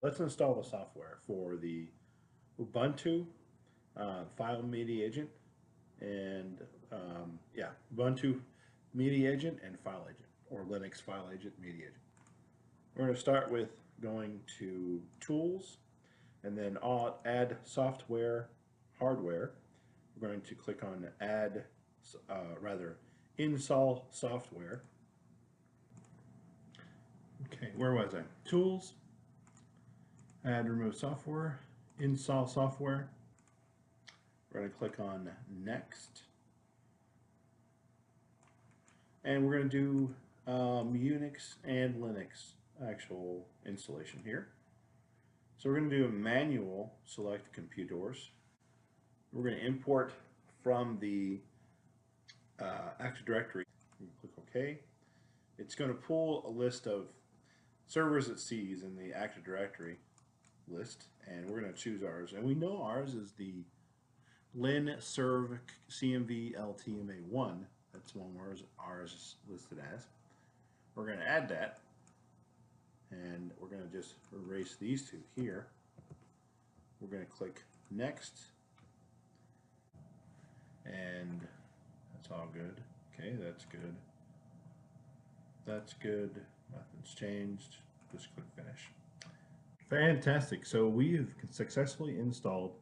Let's install the software for the Ubuntu file media agent and yeah, Ubuntu media agent and file agent, or Linux file agent media agent. We're going to start with going to Tools and then Add Software Hardware. We're going to click on Add, rather, Install Software. Okay, where was I? Tools, Add Remove Software, Install Software. We're going to click on Next. And we're going to do Unix and Linux actual installation here. So we're going to do a manual select computers. We're going to import from the Active Directory. Click OK. It's going to pull a list of servers it sees in the Active Directory list, and we're going to choose ours. And we know ours is the Lin Serv CMV LTMA1. That's one where ours is listed as. We're going to add that, and we're going to just erase these two here. We're going to click Next, and that's all good. Okay, that's good. That's good. Nothing's changed. Just click Finish. Fantastic. So we have successfully installed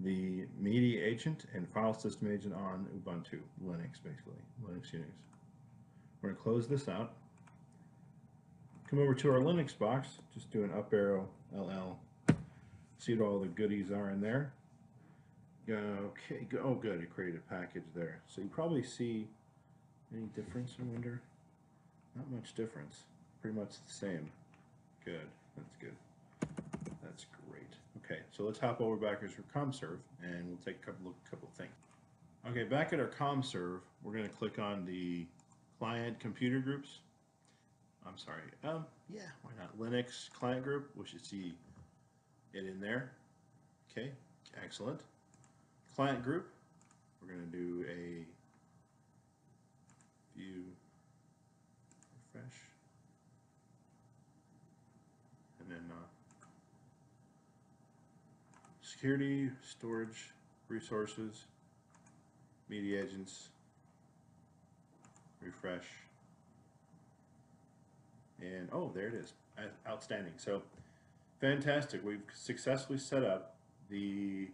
the media agent and file system agent on Ubuntu, Linux basically, Linux Unix. We're going to close this out. Come over to our Linux box, just do an up arrow LL. See what all the goodies are in there. Okay, oh good, it created a package there. So you probably see any difference, I wonder? Not much difference. Pretty much the same. Good, that's good. That's great. Okay, so let's hop over back to CommServe and we'll take a couple of things. Okay, back at our CommServe, we're going to click on the client computer groups. I'm sorry, yeah, why not? Linux client group, we should see it in there. Okay, excellent. Client group, we're going to do a view refresh, and then security, storage, resources, media agents, refresh, and oh, there it is. Outstanding. So fantastic. We've successfully set up the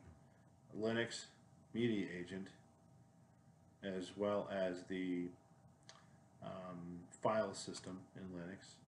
Linux media agent as well as the file system in Linux.